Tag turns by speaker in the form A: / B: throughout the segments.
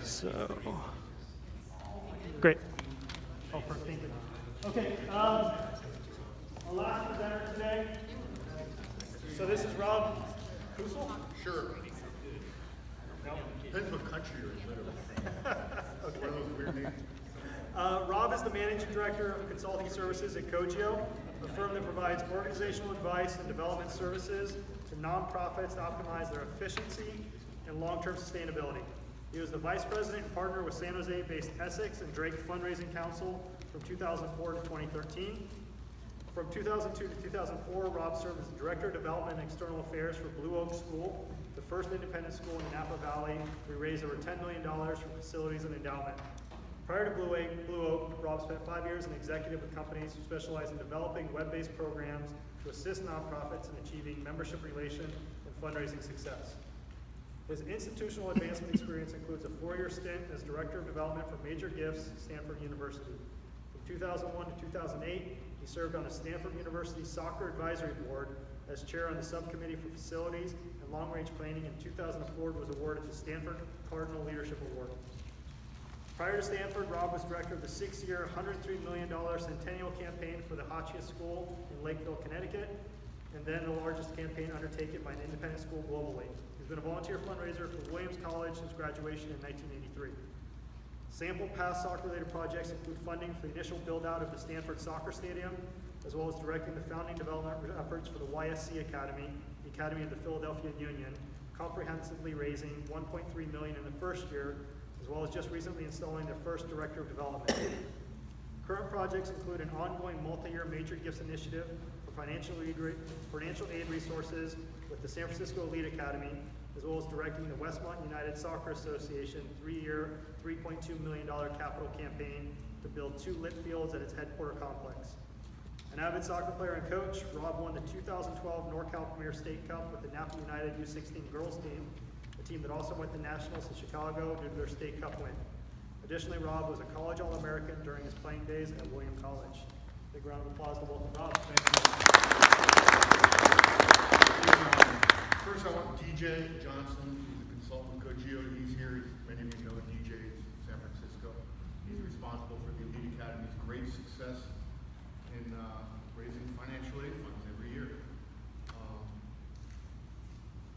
A: So, great. Oh, perfect. Thank you. Okay, our last presenter today. So this is Rob Kusel.
B: Sure. Depends what country you're in, literally.
A: Okay.
B: One of those weird names.
A: Rob is the Managing Director of Consulting Services at Cogeo, a firm that provides organizational advice and development services to nonprofits to optimize their efficiency and long-term sustainability. He was the Vice President and partner with San Jose-based Essex and Drake Fundraising Council from 2004 to 2013. From 2002 to 2004, Rob served as the Director of Development and External Affairs for Blue Oak School, the first independent school in the Napa Valley. We raised over $10 million for facilities and endowment. Prior to Blue Oak, Rob spent 5 years as an executive with companies who specialize in developing web-based programs to assist nonprofits in achieving membership relation and fundraising success. His institutional advancement experience includes a 4-year stint as Director of Development for Major Gifts, Stanford University. From 2001 to 2008, he served on the Stanford University Soccer Advisory Board as chair on the subcommittee for facilities and long-range planning. In 2004, was awarded the Stanford Cardinal Leadership Award. Prior to Stanford, Rob was director of the 6-year, $103 million centennial campaign for the Hotchkiss School in Lakeville, Connecticut, and then the largest campaign undertaken by an independent school globally. He's been a volunteer fundraiser for Williams College since graduation in 1983. Sample past soccer-related projects include funding for the initial build-out of the Stanford Soccer Stadium, as well as directing the founding development efforts for the YSC Academy, the Academy of the Philadelphia Union, comprehensively raising $1.3 million in the first year, as well as just recently installing their first Director of Development. Current projects include an ongoing multi-year major gifts initiative for financial aid resources with the San Francisco Elite Academy, as well as directing the Westmont United Soccer Association 3-year, $3.2 million capital campaign to build 2 lit fields at its headquarter complex. An avid soccer player and coach, Rob won the 2012 NorCal Premier State Cup with the Napa United U16 girls team, a team that also went to nationals in Chicago due to their state cup win. Additionally, Rob was a college All-American during his playing days at Williams College. Big round of applause to welcome Rob.
B: Thank you. First, I want DJ Johnson. He's a consultant with Cogeo. He's here. Many of you know DJ in San Francisco. He's responsible for the Elite Academy's great success in raising financial aid funds every year.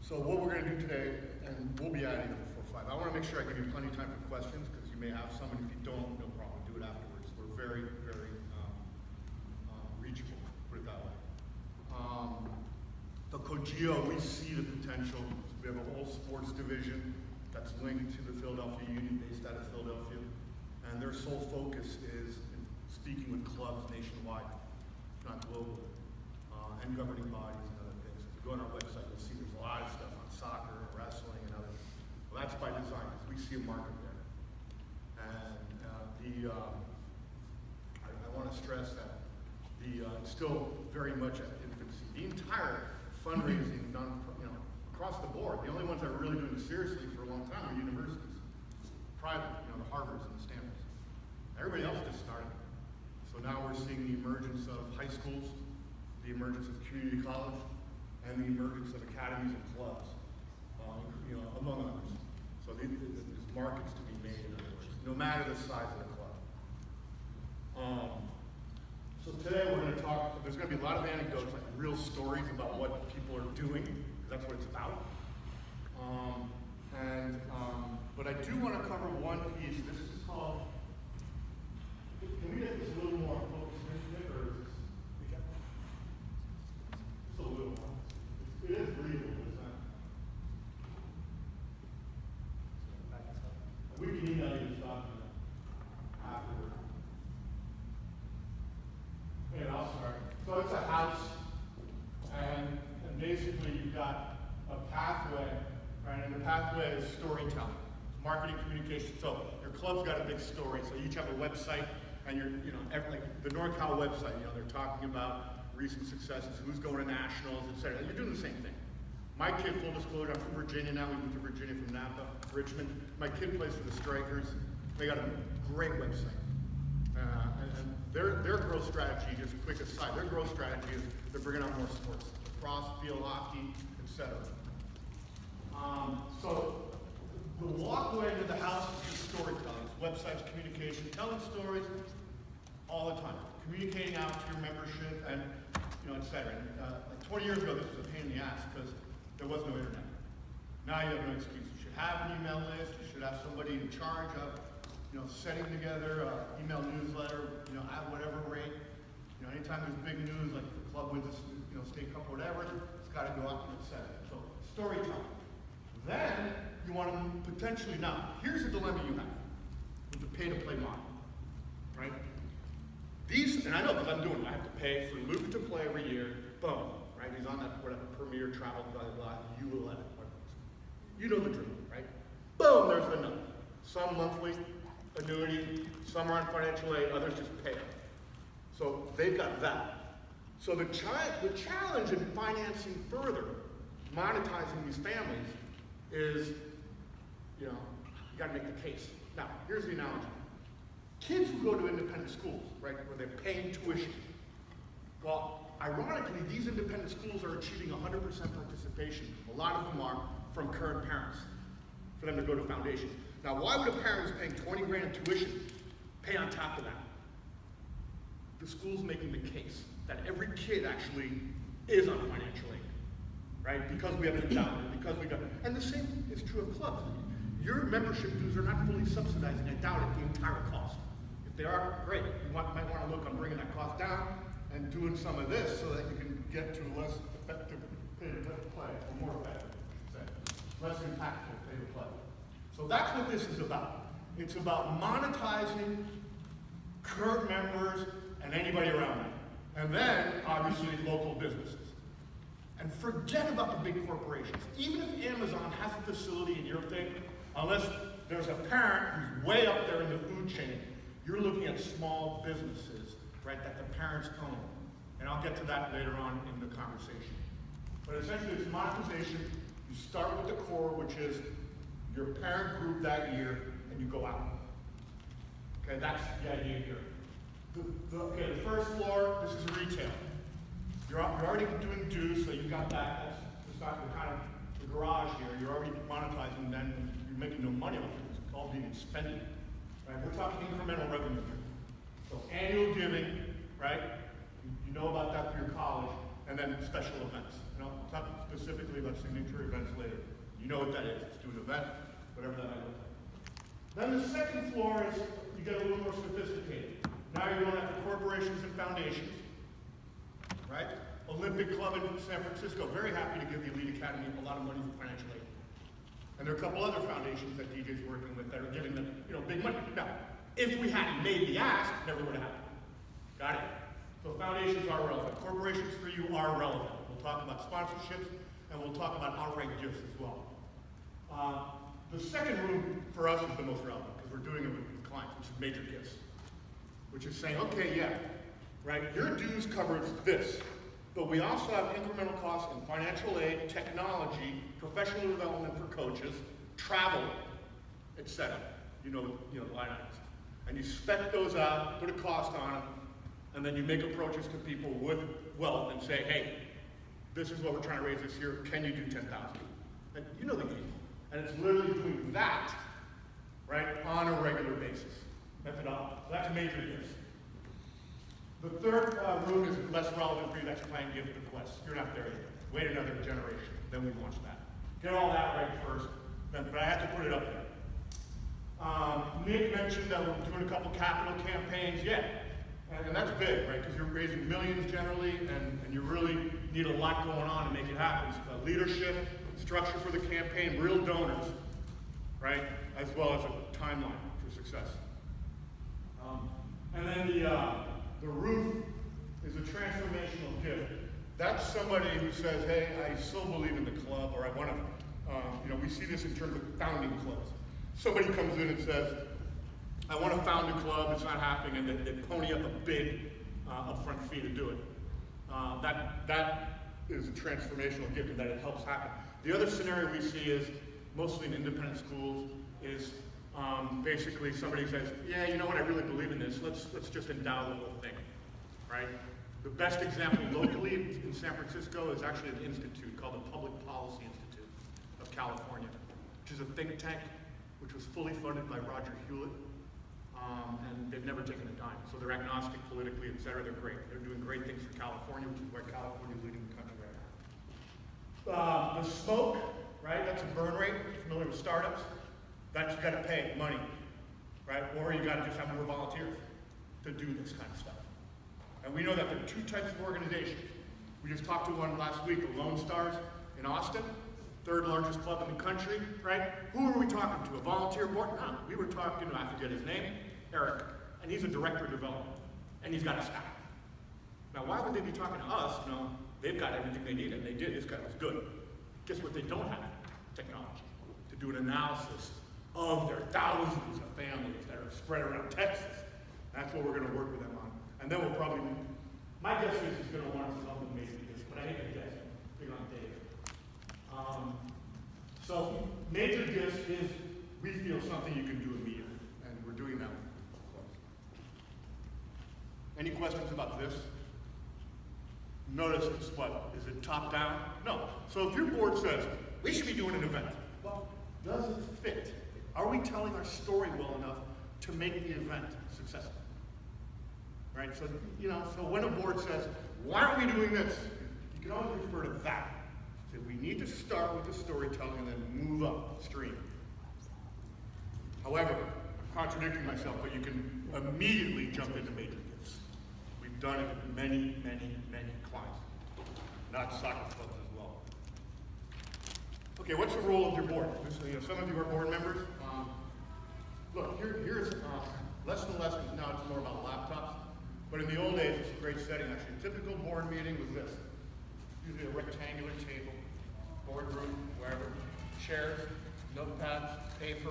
B: So what we're going to do today, and we'll be adding before 5. I want to make sure I give you plenty of time for questions, because you may have some, and if you don't, no problem. Do it afterwards. We're very, very reachable, put it that way. The Cogeo, we see the potential. We have a whole sports division that's linked to the Philadelphia Union, based out of Philadelphia, and their sole focus is in speaking with clubs nationwide, if not globally, and governing bodies and other things. If you go on our website, you'll see there's a lot of stuff on soccer, wrestling, and other. Well, that's by design, because we see a market there. And I want to stress that it's still very much at infancy. The entire fundraising done, across the board. The only ones that are really doing it seriously for a long time are universities, private, the Harvards and the Stanfords. Everybody else just started. So now we're seeing the emergence of high schools, the emergence of community college, and the emergence of academies and clubs, among others. So there's markets to be made, in other words, no matter the size of the club. So today we're going to talk, there's going to be a lot of anecdotes, like real stories about what people are doing, because that's what it's about. But I do want to cover one piece. This is called, can we get this a little more focused in it, or is this? Just a little more. It is breathable, isn't it? We can email you this document afterward. And I'll start. So it's a house, and basically you've got a pathway, right? And the pathway is storytelling, marketing, communication. So your club's got a big story. So you each have a website, and like the NorCal website, they're talking about recent successes, who's going to nationals, etc. You're doing the same thing. My kid, full disclosure, I'm from Virginia now. We moved to Virginia from Napa, Richmond. My kid plays for the Strikers. They got a great website. And their growth strategy, just a quick aside, their growth strategy is they're bringing on more sports, lacrosse, field hockey, etc. So The walkway to the house is just storytelling. It's websites, communication, telling stories all the time. Communicating out to your membership and, et cetera. And, like 20 years ago, this was a pain in the ass because there was no internet. Now you have no excuse. You should have an email list. You should have somebody in charge of, setting together an email newsletter, at whatever rate. Anytime there's big news, like the club wins, state cup or whatever, it's got to go out and et cetera. So storytelling. Then you want to potentially, now, here's the dilemma you have with the pay-to-play model, right? These, and I know because I'm doing it, I have to pay for Luke to play every year, boom, right? He's on that, whatever, premier travel, blah, blah, blah, U11, whatever. You know the drill, right? Boom, there's the number. Some monthly annuity, some are on financial aid, others just pay them. So they've got that. So the challenge in financing further, monetizing these families, is, you gotta make the case. Now, here's the analogy. Kids who go to independent schools, right, where they're paying tuition. Well, ironically, these independent schools are achieving 100% participation. A lot of them are from current parents, for them to go to foundations. Now, why would a parent who's paying 20 grand in tuition pay on top of that? The school's making the case that every kid actually is on financial aid, right? Because we have an endowment, because we got, and the same is true of clubs. Your membership dues are not fully subsidizing, I doubt it, the entire cost. If they are, great. You might want to look on bringing that cost down and doing some of this so that you can get to a less effective pay-to-play, or more effective, I should say. Less impactful pay-to-play. So that's what this is about. It's about monetizing current members and anybody around them. And then, obviously, local businesses. And forget about the big corporations. Even if Amazon has a facility in your thing, unless there's a parent who's way up there in the food chain, you're looking at small businesses, right, that the parents own. And I'll get to that later on in the conversation. But essentially, it's monetization. You start with the core, which is your parent group that year, and you go out. Okay, that's the idea here. The first floor, this is retail. You're already doing dues, so you got that. That's not the kind of the garage here. You're already monetizing, and then you're making no money off it. It's all being expended. Right? We're talking incremental revenue here. So annual giving, right? You know about that through your college, and then special events. I'll talk specifically about signature events later. You know what that is. Let's do an event, whatever that might look like. Then the second floor is you get a little more sophisticated. Now you're going after corporations and foundations, right? Olympic Club in San Francisco, very happy to give the Elite Academy a lot of money for financial aid. And there are a couple other foundations that DJ's working with that are giving them, big money. Now, if we hadn't made the ask, it never would have happened. Got it? So foundations are relevant. Corporations for you are relevant. We'll talk about sponsorships, and we'll talk about outright gifts as well. The second room for us is the most relevant because we're doing it with clients, which is major gifts. Which is saying, okay, yeah, right, your dues covers this, but we also have incremental costs in financial aid, technology, professional development for coaches, travel, etc. The line items. And you spec those out, put a cost on them, and then you make approaches to people with wealth and say, hey, this is what we're trying to raise this year, can you do 10,000? And you know the game. And it's literally doing that, right, on a regular basis. Methodology. So that's major gifts. The third room is less relevant for you. That's plan, gift, bequests. You're not there yet. Wait another generation. Then we launch that. Get all that right first. But I have to put it up there. Nick mentioned that we're doing a couple capital campaigns. Yeah. And that's big, right? Because you're raising millions generally, and you really need a lot going on to make it happen. Leadership, structure for the campaign, real donors, right? As well as a timeline for success. And then the roof is a transformational gift. That's somebody who says, hey, I still believe in the club, or I want to, we see this in terms of founding clubs. Somebody comes in and says, I want to found a club, it's not happening, and they pony up a big upfront fee to do it. That is a transformational gift, and that it helps happen. The other scenario we see is, mostly in independent schools, is basically somebody says, yeah, you know what, I really believe in this, let's just endow the whole thing, right? The best example locally in San Francisco is actually an institute called the Public Policy Institute of California, which is a think tank which was fully funded by Roger Hewlett, and they've never taken a dime. So they're agnostic politically, et cetera. They're great. They're doing great things for California, which is why California is leading the country right now. The smoke, right? That's a burn rate. Familiar with startups? That you got to pay money, right? Or you got to just have more volunteers to do this kind of stuff. And we know that there are two types of organizations. We just talked to one last week, the Lone Stars in Austin, third largest club in the country, right? Who were we talking to? A volunteer board? No, we were talking to, I forget his name, Eric, and he's a director of development, and he's got a staff. Now, why would they be talking to us? No, they've got everything they need, and they did. This guy was good. Guess what they don't have? Technology. To do an analysis of their thousands of families that are spread around Texas. That's what we're going to work with them on. And then we'll probably, my guess is he's going to want us to help them make this, but I hate to guess, figure on Dave. So major gifts is, we feel, something you can do immediately, and we're doing that. Any questions about this? Notice it's what? Is it top down? No. So if your board says, we should be doing an event, well, does it fit? Are we telling our story well enough to make the event successful? Right? So, so when a board says, why aren't we doing this? You can always refer to that. So we need to start with the storytelling and then move upstream. However, I'm contradicting myself, but you can immediately jump into major gifts. We've done it with many, many, many clients, not soccer clubs as well. Okay, what's the role of your board? Some of you are board members. Look, here's less and less, because now it's more about laptops. But in the old days, it's a great setting, actually. A typical board meeting was this. Usually a rectangular table, boardroom, wherever, chairs, notepads, paper.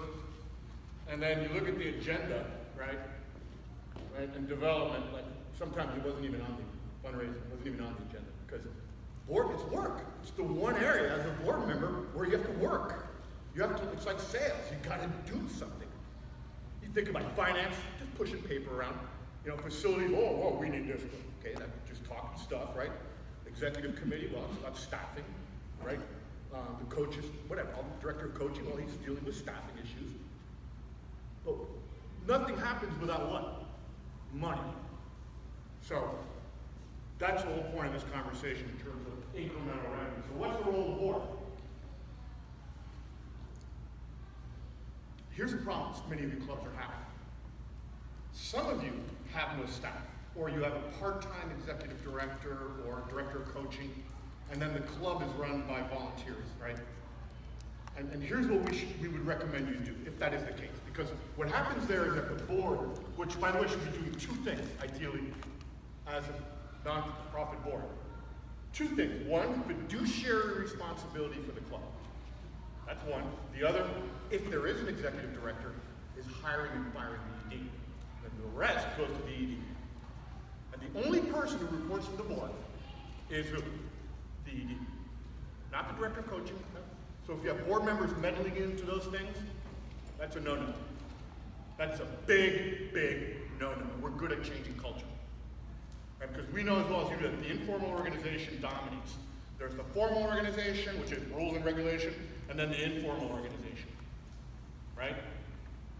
B: And then you look at the agenda, right? And development, like sometimes it wasn't even on the fundraising, it wasn't even on the agenda. Because board is work. It's the one area as a board member where you have to work. You have to, it's like sales, you gotta do something. You think about finance, just pushing paper around. Facilities, oh, we need this. Okay, that's just talking stuff, right? Executive committee, well, it's about staffing, right? The coaches, whatever, director of coaching, well, he's dealing with staffing issues. But nothing happens without what? Money. So, that's the whole point of this conversation in terms of incremental revenue. So what's the role of the board? Here's the problem many of you clubs are having. Some of you have no staff, or you have a part-time executive director or director of coaching, and then the club is run by volunteers, right? And here's what we would recommend you do, if that is the case. Because what happens there is that the board, which by the way should be doing two things, ideally, as a non-profit board. Two things. One, fiduciary responsibility for the club. That's one. The other, if there is an executive director, is hiring and firing the ED. And the rest goes to the ED. And the only person who reports to the board is who? The ED. Not the director of coaching. No. So if you have board members meddling into those things, that's a no-no. That's a big, big no-no. We're good at changing culture. Right? Because we know as well as you do that the informal organization dominates. There's the formal organization, which is rules and regulation, and then the informal organization. Right?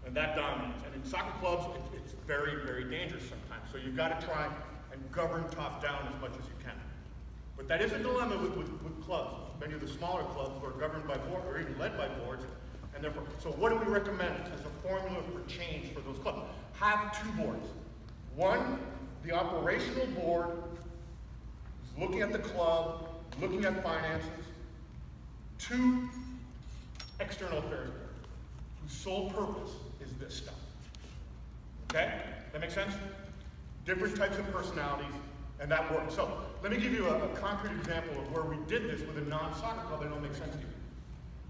B: And that dominates. And in soccer clubs, it's very, very dangerous sometimes. So you've got to try and govern top-down as much as you can. But that is a dilemma with clubs. Many of the smaller clubs are governed by boards or even led by boards. And therefore, so what do we recommend as a formula for change for those clubs? Have two boards. One, the operational board is looking at the club, looking at finances. Two, external affairs board, whose sole purpose is this stuff. Okay? That make sense? Different types of personalities, and that works. So let me give you a concrete example of where we did this with a non-soccer club that don't make sense to you.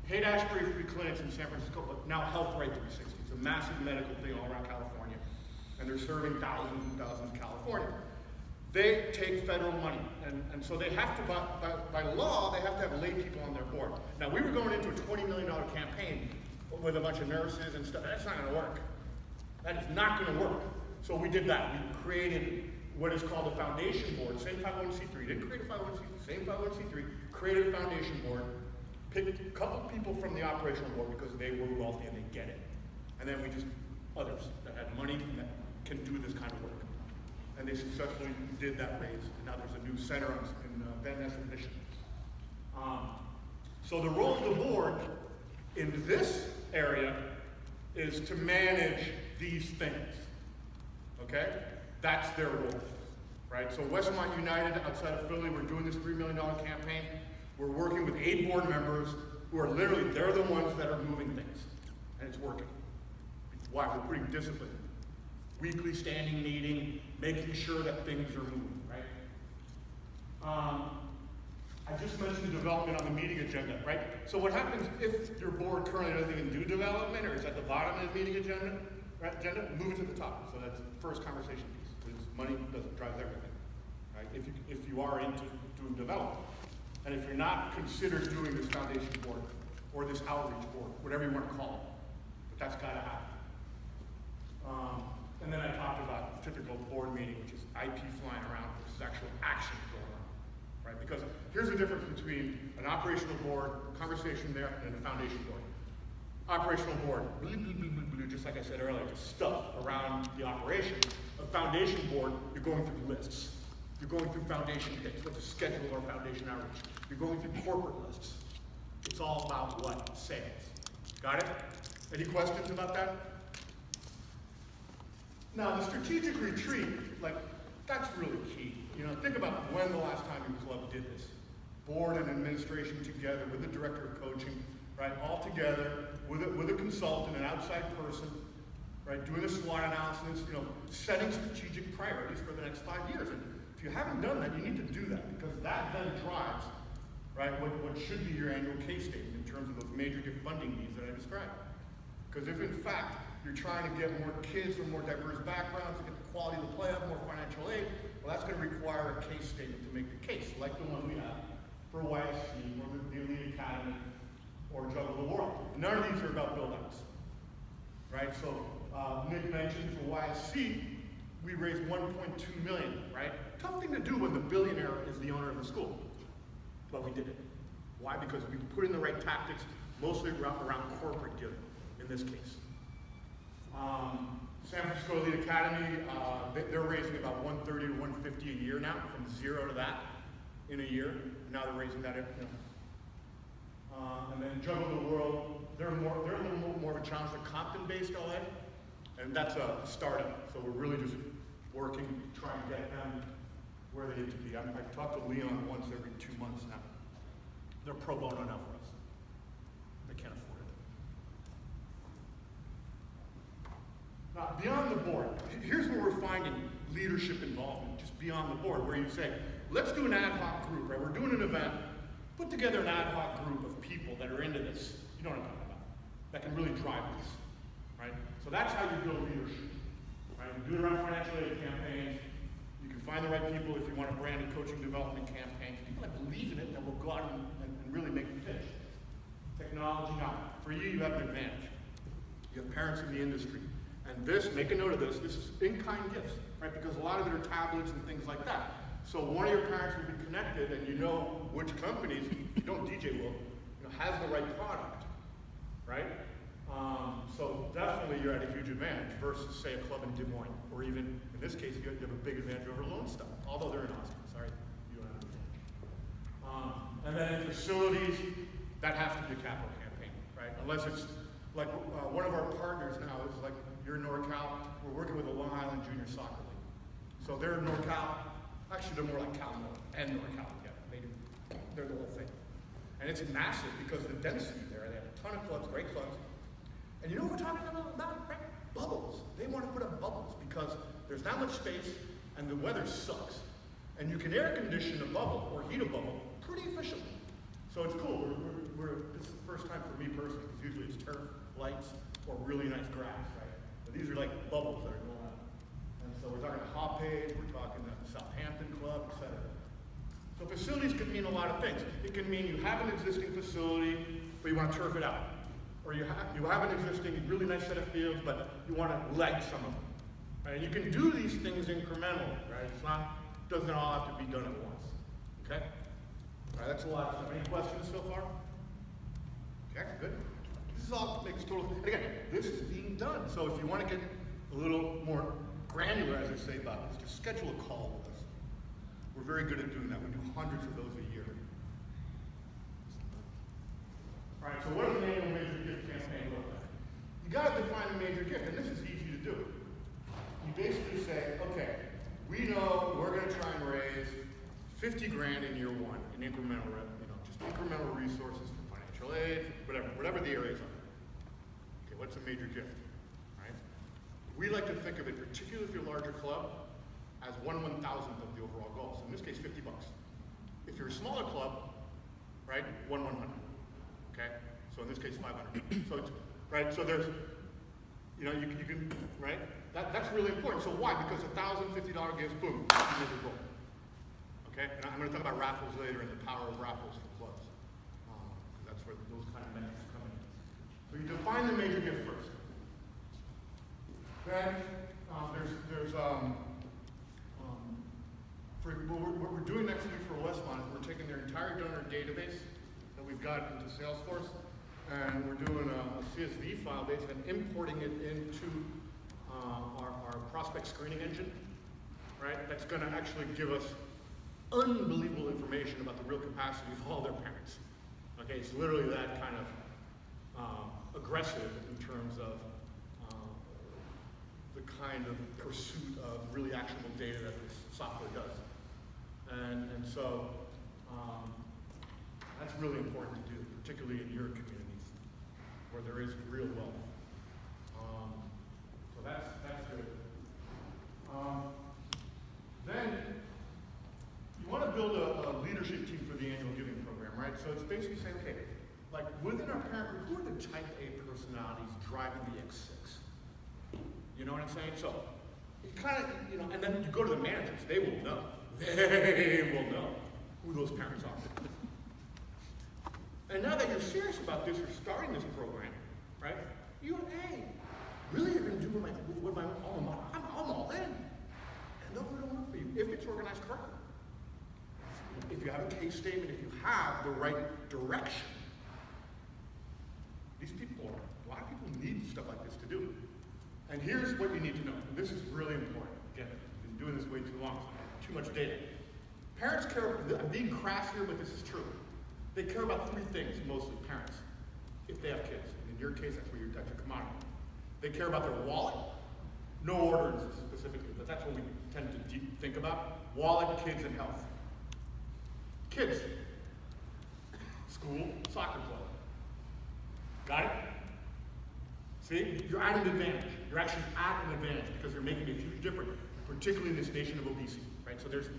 B: Haight-Ashbury Free Clinics in San Francisco, but now Health Right 360. It's a massive medical thing all around California, and they're serving thousands and thousands of California. They take federal money, and so they have to, by law, they have to have lay people on their board. Now, we were going into a $20 million campaign with a bunch of nurses and stuff. That's not going to work. That is not going to work. So we did that. We created what is called a foundation board. Same 501c3. Didn't create a 501c3. Same 501c3. Created a foundation board. Picked a couple people from the operational board because they were wealthy and they get it. others that had money and that can do this kind of work. And they successfully did that raise, and now there's a new center in Van Ness and Mission. So the role of the board in this area is to manage these things, okay? That's their role, right? So Westmont United, outside of Philly, we're doing this $3 million campaign. We're working with 8 board members who are literally, they're the ones that are moving things, and it's working. Why? We're putting discipline. Weekly standing meeting, making sure that things are moving, right? I just mentioned the development on the meeting agenda, right? So what happens if your board currently doesn't even do development, or it's at the bottom of the meeting agenda, right? Move it to the top. So that's the first conversation piece, because money drives everything, right? If you are into doing development. And if you're not, consider doing this foundation board, or this outreach board, whatever you want to call it. But that's got to happen. And then I talked about typical board meeting, which is IP flying around versus actual action going on, right? Because here's the difference between an operational board, conversation there, and a foundation board. Operational board, just like I said earlier, just stuff around the operation. A foundation board, you're going through lists. You're going through foundation hits, what to schedule our foundation outreach. You're going through corporate lists. It's all about what? Sales. Got it? Any questions about that? Now, the strategic retreat, like, that's really key. You know, think about when the last time your club did this. Board and administration together with the director of coaching, right, all together with a consultant, an outside person, right, doing a SWOT analysis, you know, setting strategic priorities for the next 5 years. And if you haven't done that, you need to do that, because that then drives, right, what should be your annual case statement in terms of those major gift funding needs that I described. Because if in fact you're trying to get more kids from more diverse backgrounds to get the quality of the play up, more financial aid, well, that's going to require a case statement to make the case, like the one we have for YSC or the Elite Academy or Juggle the World. None of these are about build-outs, right? So Nick mentioned for YSC, we raised $1.2 million, right? Tough thing to do when the billionaire is the owner of the school, but we did it. Why? Because we put in the right tactics, mostly around corporate giving in this case. San Francisco Elite Academy, they're raising about $130 to $150 a year now, from 0 to that in a year. Now they're raising that, you know. And then Juggle the World, they're a little more of a challenge. They're Compton-based LA, and that's a startup. So we're really just working, trying to get them where they need to be. I've talked to Leon once every 2 months now. They're pro bono now for us. They can't afford it. Now, beyond the board, here's where we're finding leadership involvement, just beyond the board, where you say, let's do an ad hoc group, right? We're doing an event, put together an ad hoc group of people that are into this, you know what I'm talking about, that can really drive this, right? So that's how you build leadership, right? You do it around financial aid campaigns. You can find the right people if you want a branded coaching development campaign, people that believe in it that will go out and really make the pitch. Technology, now, for you, you have an advantage. You have parents in the industry. And this, make a note of this is in-kind gifts, right? Because a lot of it are tablets and things like that. So one of your parents will be connected, and you know which companies, you don't DJ will, has the right product, right? So definitely you're at a huge advantage versus, say, a club in Des Moines, or even, in this case, you have a big advantage over Lone Star, although they're in Austin, sorry, you don't have an advantage. And then in facilities, that has to be a capital campaign, right? Unless it's, like one of our partners now is like, you're in NorCal, we're working with the Long Island Junior Soccer League. So they're in NorCal, actually they're more like Cal North and NorCal together. They're the whole thing. And it's massive because of the density there. They have a ton of clubs, great clubs. And you know what we're talking about? Right? Bubbles. They want to put up bubbles because there's not much space and the weather sucks. And you can air condition a bubble or heat a bubble pretty efficiently. So it's cool. This is the first time for me personally, because usually it's turf, lights, or really nice grass, right? But these are like bubbles that are going on. And so we're talking Hoppage, we're talking the Southampton Club, etc. So facilities can mean a lot of things. It can mean you have an existing facility, but you want to turf it out. Or you have an existing really nice set of fields, but you want to leg some of them. Right? And you can do these things incrementally, right? Doesn't all have to be done at once. Okay? All right, that's a lot. Any questions so far? Okay, good. is all makes total, and again, this is being done. So if you want to get a little more granular, as I say about this, just schedule a call with us. We're very good at doing that. We do hundreds of those a year. All right, so what does an annual major gift campaign look like? You got to define a major gift, and this is easy to do. You basically say, okay, we know we're going to try and raise 50 grand in year one in incremental, just incremental resources for financial aid, whatever the areas are. Okay, what's a major gift, right? We like to think of it, particularly if you're a larger club, as 1/1000th of the overall goal. So in this case, $50. If you're a smaller club, right, 1/100. Okay, so in this case, 500. So it's right. So there's, you can, right. That's really important. So why? Because $1,050 gives, boom, you make a goal. Okay, and I'm going to talk about raffles later and the power of raffles for clubs. That's where those kind of metrics come in. So you define the major gift first. Then what we're doing next week for Westmont is we're taking their entire donor database that we've got into Salesforce, and we're doing a CSV file base and importing it into our prospect screening engine, right? That's going to actually give us unbelievable information about the real capacity of all their parents. Okay, it's literally that kind of aggressive in terms of the kind of pursuit of really actionable data that this software does. And so that's really important to do, particularly in your communities where there is real wealth. So that's good. Then you want to build a leadership team for the annual giving program, right? So it's basically saying, okay, like within our parent group, who are the type A personalities driving the X6? You know what I'm saying? So you kind of, and then you go to the managers, they will know. They will know who those parents are. And now that you're serious about this, you're starting this program, right? hey, really you're going to do what my alma mater, I'm all in. And they'll do the work for you, if it's organized correctly. If you have a case statement, if you have the right direction. These people, a lot of people need stuff like this to do. And here's what you need to know. And this is really important. Again, I've been doing this way too long, so I have too much data. Parents care, I'm being crass here, but this is true. They care about three things, mostly parents, if they have kids. In your case, that's your commodity. They care about their wallet, no order specifically, but that's what we tend to think about. Wallet, kids, and health. Kids, school, soccer club. Got it? See, you're at an advantage. You're actually at an advantage because you're making a huge difference, particularly in this nation of obesity, right? So there's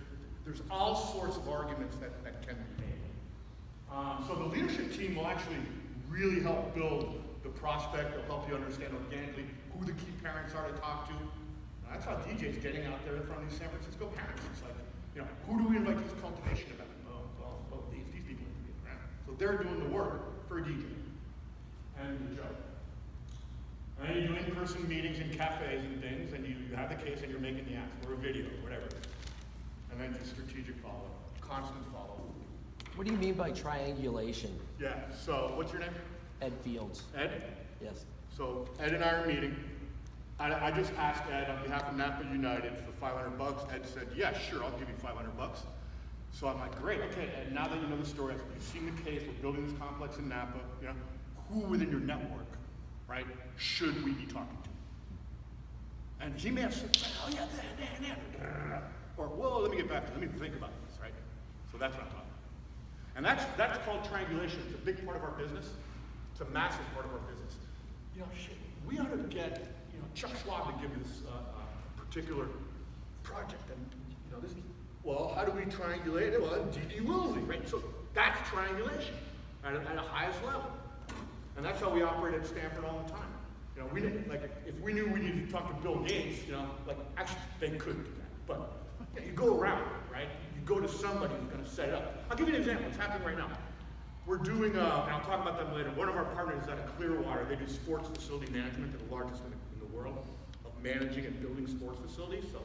B: all sorts of arguments that can be made. So the leadership team will actually really help build the prospect. They'll help you understand organically who the key parents are to talk to. Now, that's how DJ's getting out there in front of these San Francisco parents. It's like, who do we invite to this cultivation event? Well, these people are getting around. So they're doing the work for a DJ and the job. And then you do in-person meetings in cafes and things, and you have the case and you're making the act, or a video, whatever. And then just strategic follow-up, constant follow-up.
C: What do you mean by triangulation?
B: Yeah, so what's your name?
C: Ed Fields.
B: Ed?
C: Yes.
B: So Ed and I are meeting. I just asked Ed on behalf of Napa United for $500. Ed said, yeah, sure, I'll give you $500. So I'm like, great, okay, Ed, now that you know the story, you've seen the case, we're building this complex in Napa, who within your network, right, should we be talking to? And he may have said, oh yeah, that. Or, well, let me get back to it, let me think about this, right? So that's what I'm talking about. And that's called triangulation. It's a big part of our business. It's a massive part of our business. We ought to get, Chuck Schwab to give you this particular project. And, well, how do we triangulate it? Well, D.D. Willsey, right? So that's triangulation at a highest level. And that's how we operate at Stanford all the time. We didn't, if we knew we needed to talk to Bill Gates, actually, they could do that. But you go around, right? You go to somebody who's going to set it up. I'll give you an example. It's happening right now. We're doing, and I'll talk about them later. One of our partners is out of Clearwater. They do sports facility management. They're the largest in the world of managing and building sports facilities. So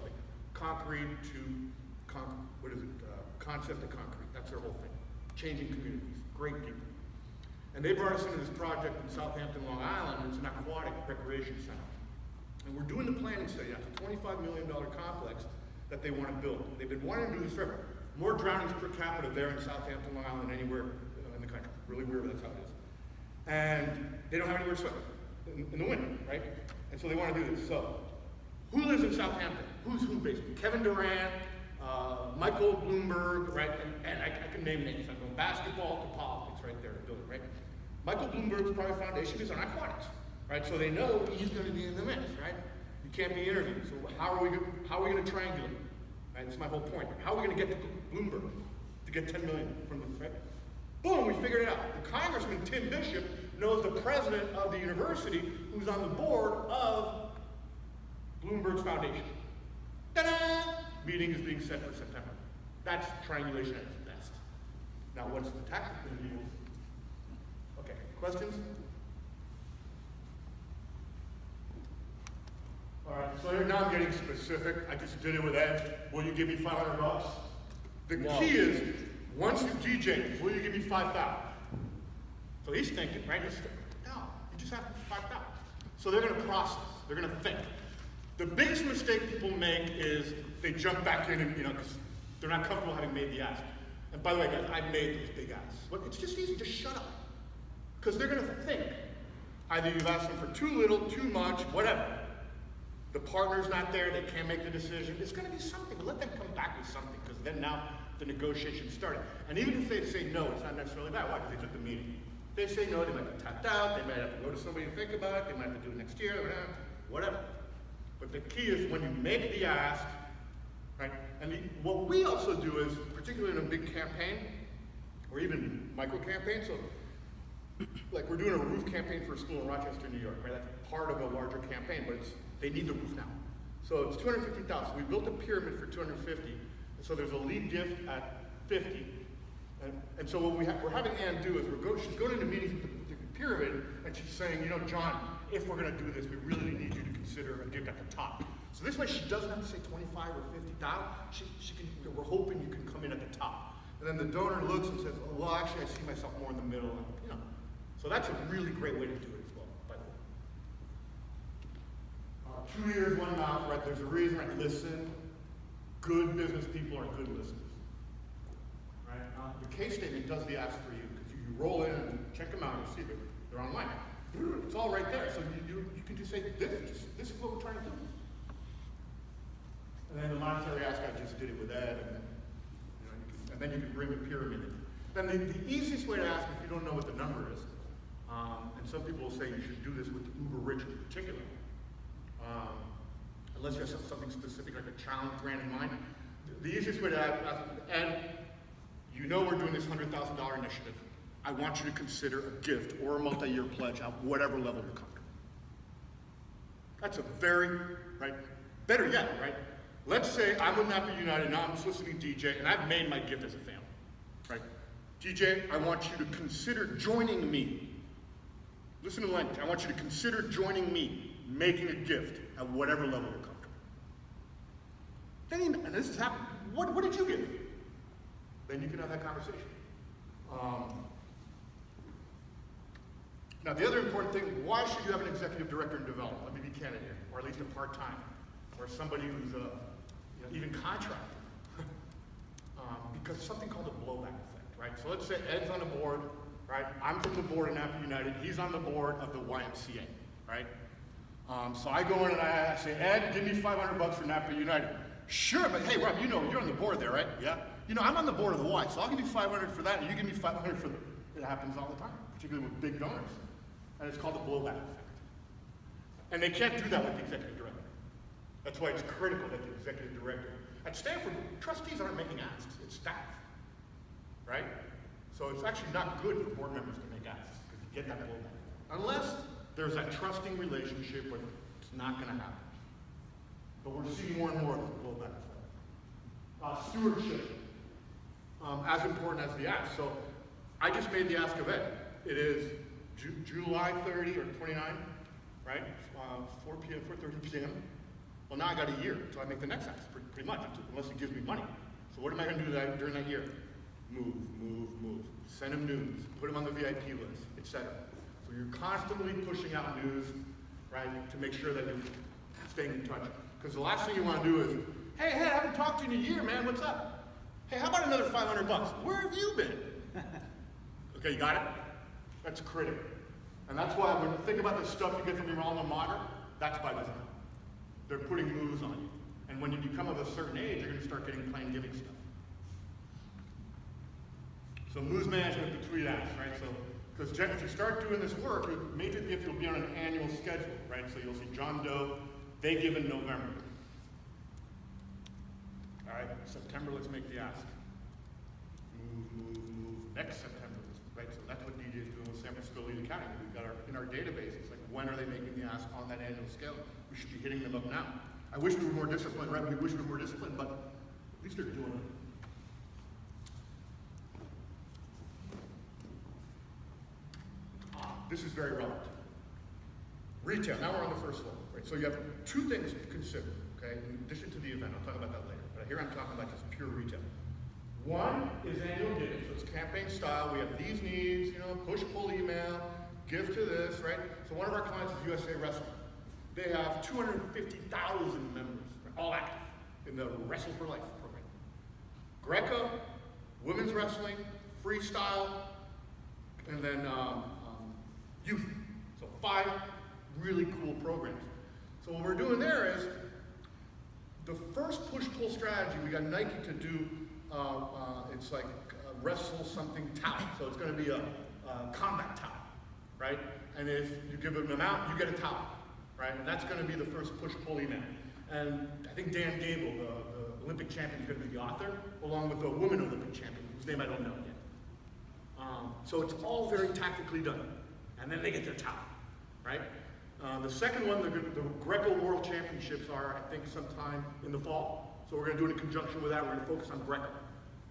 B: concrete to concept to concrete. That's their whole thing. Changing communities. Great people. And they brought us into this project in Southampton, Long Island, and it's an aquatic recreation center. And we're doing the planning study. That's a $25 million complex that they want to build. They've been wanting to do this forever. More drownings per capita there in Southampton, Long Island, than anywhere in the country. Really weird, but that's how it is. And they don't have anywhere to swim in the winter, right? And so they want to do this. So, who lives in Southampton? Who's who, basically? Kevin Durant, Michael Bloomberg, right? And I can name names. I'm from basketball to politics right there in the building, right? Michael Bloomberg's private foundation is on aquatics, right? So they know he's going to be in the mix, right? You can't be interviewed. So how are we going to triangulate? Right? That's my whole point. How are we going to get to Bloomberg to get 10 million from this, right? Boom, we figured it out. The Congressman, Tim Bishop, knows the president of the university who's on the board of Bloomberg's foundation. Ta-da! Meeting is being set for September. That's triangulation at its best. Now, what's the tactic going to be? Okay, questions? All right, so now I'm getting specific. I just did it with Ed. Will you give me $500? The key is, once you DJ, will you give me 5,000? So he's thinking, right? No, you just have 5,000. So they're going to process. They're going to think. The biggest mistake people make is they jump back in and, because they're not comfortable having made the ask. And by the way, guys, I've made those big asks. But it's just easy. Just shut up. Because they're going to think. Either you've asked them for too little, too much, whatever. The partner's not there. They can't make the decision. It's going to be something. But let them come back with something. Because then now the negotiation started. And even if they say no, it's not necessarily bad. Why? Because they took the meeting. If they say no, they might be tapped out. They might have to go to somebody to think about it. They might have to do it next year. Whatever. But the key is when you make the ask, right? And what we also do is, particularly in a big campaign, or even micro campaign, so like we're doing a roof campaign for a school in Rochester, New York, right? That's part of a larger campaign, but they need the roof now. So it's $250,000. We built a pyramid for $250,000. So there's a lead gift at $50,000. And so what we're having Ann do is she's going into meetings with the pyramid, and she's saying, John, if we're going to do this, we really need you to consider a gift at the top. So this way she doesn't have to say 25 or 50,000. She can. We're hoping you can come in at the top. And then the donor looks and says, oh, well, actually, I see myself more in the middle. And, So that's a really great way to do it as well, by the way. 2 ears, one mouth, right? There's a reason, right? Listen. Good business people are good listeners. Right? The case statement does the ask for you, because you roll in and check them out and see that they're online. It's all right there. So you can just say, this is what we're trying to do. And then the monetary ask, I just did it with Ed, and then you can bring the pyramid in. Then the easiest way to ask if you don't know what the number is, and some people will say you should do this with the uber rich in particular, unless you have something specific like a challenge grant in mind. The easiest way to ask, and we're doing this $100,000 initiative. I want you to consider a gift or a multi-year pledge at whatever level you're comfortable. That's a very, right, better yet, right? Let's say I'm with Napa United, now I'm soliciting DJ, and I've made my gift as a family, right? DJ, I want you to consider joining me. Listen to the language. I want you to consider joining me, making a gift at whatever level you're comfortable. And this has happened. What did you give? Then you can have that conversation. Now, the other important thing, why should you have an executive director in development? Let me be candid here, or at least a part-time, or somebody who's even contracted. Because something called a blowback effect, right? So let's say Ed's on the board, right? I'm from the board of Napa United. He's on the board of the YMCA, right? So I go in and I say, Ed, give me $500 for Napa United. Sure, but hey, Rob, you're on the board there, right? Yeah. I'm on the board of the Y, so I'll give you $500 for that, and you give me $500 for it happens all the time, particularly with big donors. And it's called the blowback effect. And they can't do that with the executive director. That's why it's critical that the executive director, at Stanford, trustees aren't making asks, it's staff, right? So it's actually not good for board members to make asks, because you get that blowback. Unless there's that trusting relationship where it's not going to happen. But we're seeing more and more of this blowback effect. Stewardship, as important as the ask. So I just made the ask of Ed. It is July 30 or 29, right? 4 p.m., 4:30 p.m. Well, now I got a year, so I make the next ask, pretty much, unless he gives me money. So what am I going to do during that year? move, move, move. Send them news, put them on the VIP list, etc. So you're constantly pushing out news, right, to make sure that you're staying in touch. Because the last thing you want to do is, hey, I haven't talked to you in a year, man, what's up? Hey, how about another $500? Where have you been? Okay, you got it? That's critical. And that's why when you think about the stuff you get from your alma mater, that's by design. They're putting moves on you. And when you become of a certain age, you're going to start getting plain giving stuff. So moves management between apps, right? So, because if you start doing this work, your major gift will be on an annual schedule, right? So you'll see John Doe, they give in November. All right, September, let's make the ask. Move, move, move. Next September, right? So that's what DJ is doing with San Francisco Elite Academy. We've got in our database, it's like, when are they making the ask on that annual scale? We should be hitting them up now. I wish we were more disciplined, right? We wish we were more disciplined, but at least they're doing it. This is very relevant. Retail, now we're on the first floor, right? So you have two things to consider, okay? In addition to the event, I'll talk about that later. But here I'm talking about just pure retail. One is annual giving, so it's campaign style. We have these needs, push-pull email, give to this, right? So one of our clients is USA Wrestling. They have 250,000 members, all active in the Wrestle for Life program. Greco, women's wrestling, freestyle, and then youth. So 5 really cool programs. So what we're doing there is the first push-pull strategy. We got Nike to do. It's like wrestle something towel. So it's going to be a combat towel, right? And if you give them an amount, you get a towel, right? And that's going to be the first push-pull email. And I think Dan Gable, the Olympic champion, is going to be the author, along with the woman Olympic champion, whose name I don't know yet. So it's all very tactically done. And then they get their towel, right? The second one, the Greco World Championships are, I think, sometime in the fall. So we're going to do it in conjunction with that. We're going to focus on Greco.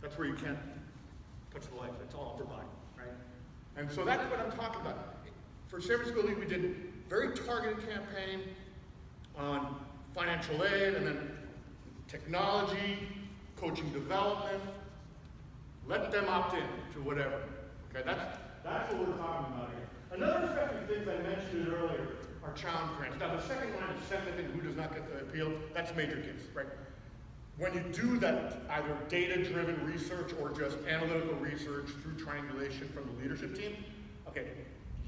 B: That's where you can't touch the legs. It's all upper body, right? And so that's what I'm talking about. For San Francisco Elite, we did a very targeted campaign on financial aid and then technology, coaching development. Let them opt in to whatever. Okay, that's what we're talking about here. Another effective things I mentioned earlier are challenge grants. Now the second line is segment and who does not get the appeal. That's major gifts, right? When you do that either data-driven research or just analytical research through triangulation from the leadership team, okay,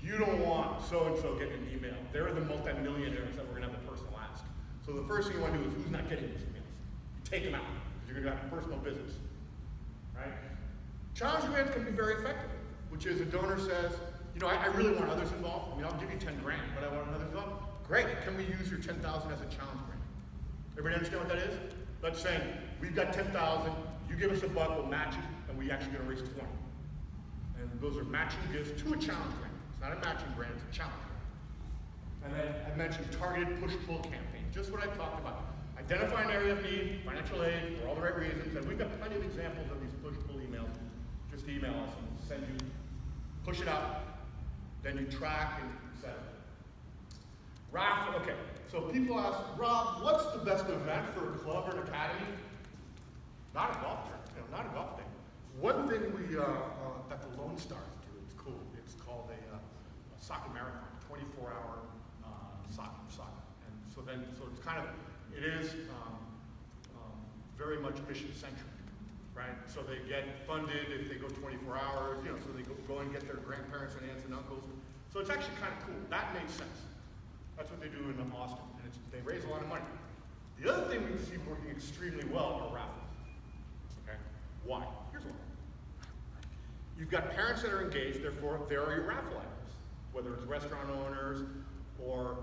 B: you don't want so-and-so getting an email. They're the multimillionaires that we're gonna have the personal ask. So the first thing you wanna do is who's not getting these emails? Take them out, because you're gonna have personal business, right? Challenge grants can be very effective, which is a donor says, I really want others involved. I'll give you 10 grand, but I want others involved. Great, can we use your 10,000 as a challenge grant? Everybody understand what that is? Let's say we've got 10,000, you give us $1, we'll match it, and we actually gonna raise 20. And those are matching gifts to a challenge grant. It's not a matching grant, it's a challenge grant. And then I mentioned targeted push-pull campaign, just what I talked about. Identify an area of need, financial aid, for all the right reasons, and we've got plenty of examples of these push-pull emails. Just email us and send you, push it out, then you track and set it. Raffle, okay. So people ask, Rob, what's the best event for a club or an academy? Not a golf trip, not a golf thing. One thing that the Lone Stars do, it's cool. It's called a soccer marathon, 24-hour soccer. And so it's kind of, it is very much mission-centric, right? So they get funded if they go 24 hours, so they go and get their grandparents and aunts and uncles. So it's actually kind of cool. That makes sense. That's what they do in Austin, and they raise a lot of money. The other thing we see working extremely well are raffles. Okay? Why? Here's why. You've got parents that are engaged, therefore there are your raffle items, whether it's restaurant owners or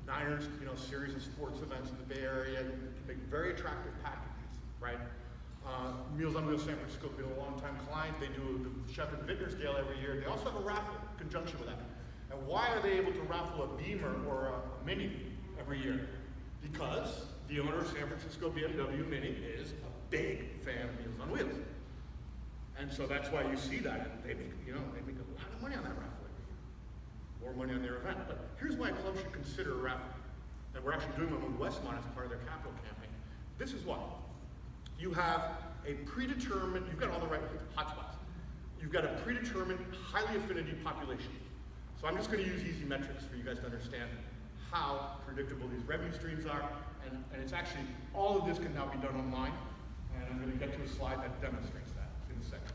B: Niners, series of sports events in the Bay Area. You can make very attractive packages, right? Meals on Wheels San Francisco, been a long-time client. They do the Chef and Vintner Scale every year. They also have a raffle in conjunction with that. And why are they able to raffle a Beamer or a Mini every year? Because the owner of San Francisco BMW Mini is a big fan of Meals on Wheels. And so that's why you see that. And they make, they make a lot of money on that raffle every year. More money on their event. But here's why clubs should consider a raffle. And we're actually doing one with Westmont as part of their capital campaign. This is why. you have a predetermined, you've got all the right hotspots. You've got a predetermined, highly affinity population. So I'm just going to use easy metrics for you guys to understand how predictable these revenue streams are. And it's actually, all of this can now be done online. And I'm going to get to a slide that demonstrates that in a second.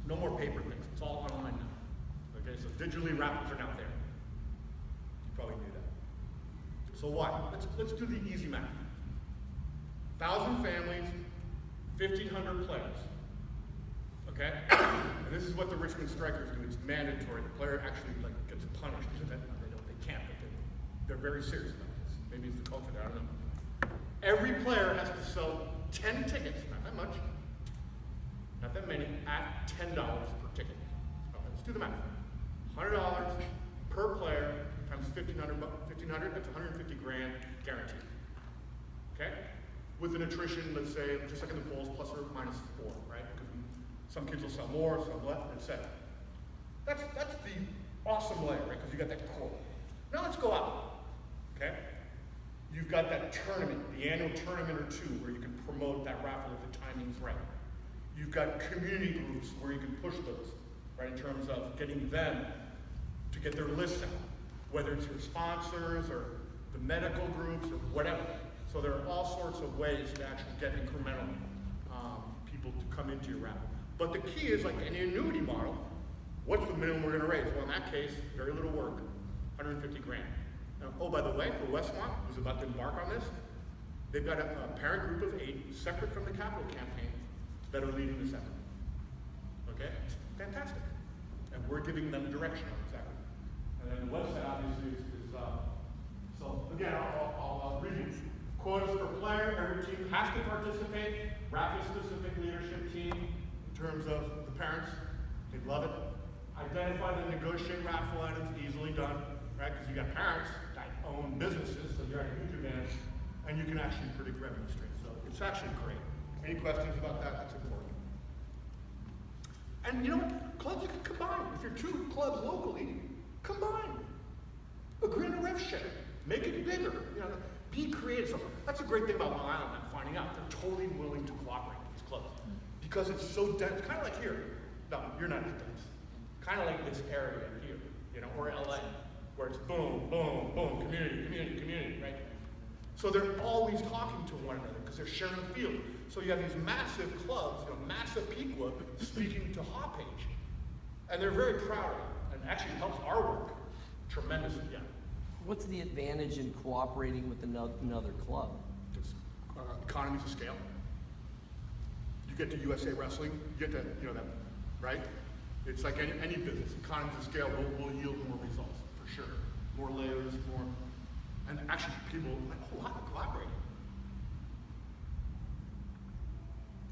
B: No more paper things. It's all online now. Okay, so digitally raffles are now there. You probably knew that. So what? Let's do the easy math. 1,000 families, 1,500 players. Okay? And this is what the Richmond Strikers do. It's mandatory. The player actually gets punished. They can't, but they're very serious about this. Maybe it's the culture there, I don't know. Every player has to sell 10 tickets, not that much, not that many, at $10 per ticket. Okay, let's do the math. $100 per player times 1,500, that's 150 grand guaranteed. Okay? With an attrition, let's say, just like in the polls, plus or minus 4, right? Because some kids will sell more, some less, etc. That's the awesome layer, right? Because you got that core. Now let's go out. Okay? You've got that tournament, the annual tournament or two, where you can promote that raffle if the timing's right. You've got community groups where you can push those, right, in terms of getting them to get their lists out, whether it's your sponsors or the medical groups or whatever. So there are all sorts of ways to actually get incremental people to come into your raffle. But the key is, like any annuity model, what's the minimum we're going to raise? Well, in that case, very little work, 150 grand. Now, oh, by the way, for Westmont, who's about to embark on this, they've got a parent group of 8, separate from the capital campaign, that are leading this effort. Okay? Fantastic. And we're giving them direction on exactly. And then the website, obviously, is so again, I'll review. Quotas per player, every team has to participate. Raffle-specific leadership team, in terms of the parents, they love it. Identify and negotiate raffle items, easily done, right? Because you got parents that own businesses, so you're at a huge advantage, and you can actually predict revenue streams. So it's actually great. Any questions about that? That's important. And you know what? Clubs you can combine. If you're 2 clubs locally, combine. Agree on a rev share. Make it bigger. You know, be creative. So that's a great thing about Long Island. I'm finding out they're totally willing to cooperate with these clubs because it's so dense. Kind of like here. No, you're not as dense. Kind of like this area here, you know, or LA, where it's boom, boom, boom, community, right? So they're always talking to one another because they're sharing the field. So you have these massive clubs, you know, massive Pequot speaking to Hawpage. And they're very proud of it, and actually helps our work tremendously, yeah.
C: What's the advantage in cooperating with another club?
B: It's economies of scale. You get to USA Wrestling, you get to, you know, that, right? It's like any business. Economies of scale will yield more results, for sure. More layers, more, and actually people, like, a lot of collaborating.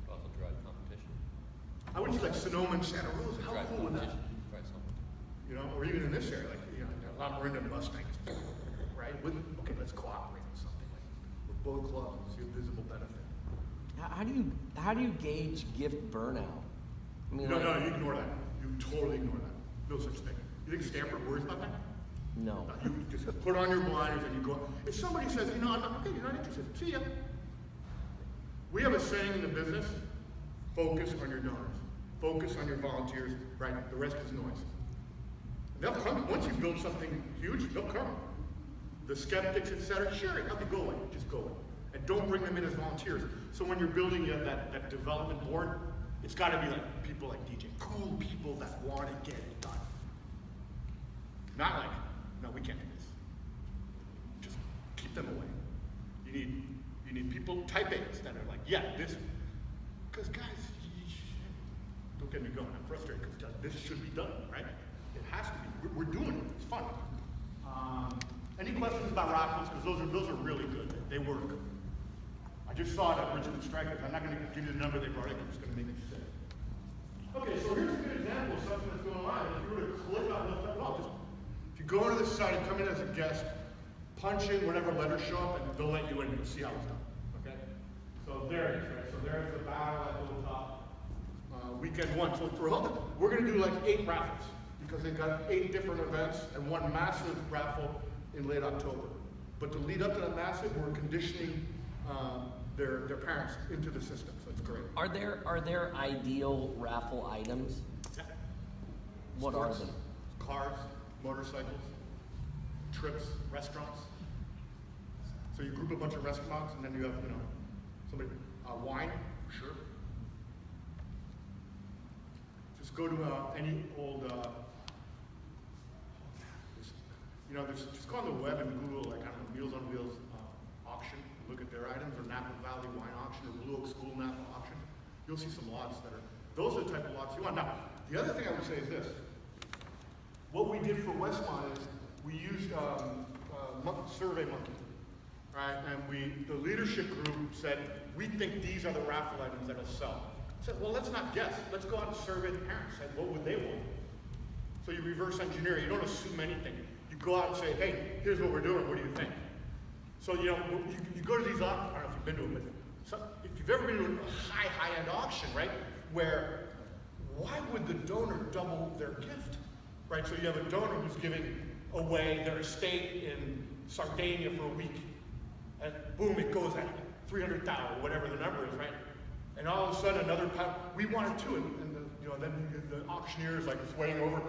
D: Also drive competition.
B: I would just like Sonoma and Santa Rosa. How
D: Drive
B: cool would that?
D: competition. Try something.
B: You know, or even in this area, like, you know, La Marinda and Mustangs, right? Okay, let's cooperate with something like with both clubs and see a visible benefit.
C: How do you gauge gift burnout? I mean,
B: No, you ignore that. You totally ignore that. No such thing. You think Stanford worries about that?
C: No.
B: No, you just put on your blinders and you go. If somebody says, you know, I'm not, okay, you're not interested, see ya. We have a saying in the business, focus on your donors. Focus on your volunteers, right? The rest is noise. They'll come, once you build something huge, they'll come. The skeptics, etc., sure, have to go away, just go away. And don't bring them in as volunteers. So when you're building that development board, it's gotta be like people like DJ, cool people that wanna get it done. Not like, no, we can't do this. Just keep them away. You need people, type A's that are like, yeah, this, because guys, don't get me going, I'm frustrated because this should be done, right? It has to be, we're doing it, it's fun. Any questions about raffles? Because those are really good, they work. I just saw it at Richmond Strikers, I'm not gonna give you the number they brought in, I'm just gonna make it sick. Okay, so here's a good example of something that's going on. If you were to click on this, well, just, if you go into the site and come in as a guest, punch in whatever letters show up and they'll let you in and you'll see how it's done, okay? So there it is, right? So there's the battle at the top. Weekend 1, so for Hilton, we're gonna do like 8 raffles because they've got 8 different events and 1 massive raffle in late October. But to lead up to that massive, we're conditioning their parents into the system, so it's great.
C: Are there ideal raffle items? What are
B: Sports,
C: them?
B: Cars, motorcycles, trips, restaurants. So you group a bunch of restaurants, and then you have, somebody, wine, sure. Just go to any old, just go on the web and Google, like, I don't know, Meals on Wheels auction, look at their items, or Napa Valley Wine Auction, or Blue Oak School Napa Auction. You'll see some lots that are, those are the type of lots you want. Now, the other thing I would say is this. What we did for Westmont is we used Survey Monkey, right? And the leadership group said, we think these are the raffle items that'll sell. I said, well, let's not guess. Let's go out and survey the parents. Say, what would they want? So you reverse engineer. You don't assume anything. You go out and say, hey, here's what we're doing. What do you think? So, you go to these auctions. I don't know if you've been to them, but if you've ever been to a high-end auction, right, where why would the donor double their gift? Right, so you have a donor who's giving away their estate in Sardinia for a week, and boom, it goes at 300,000, whatever the number is, right? And all of a sudden, another we want it too, and then the auctioneer is like swaying over,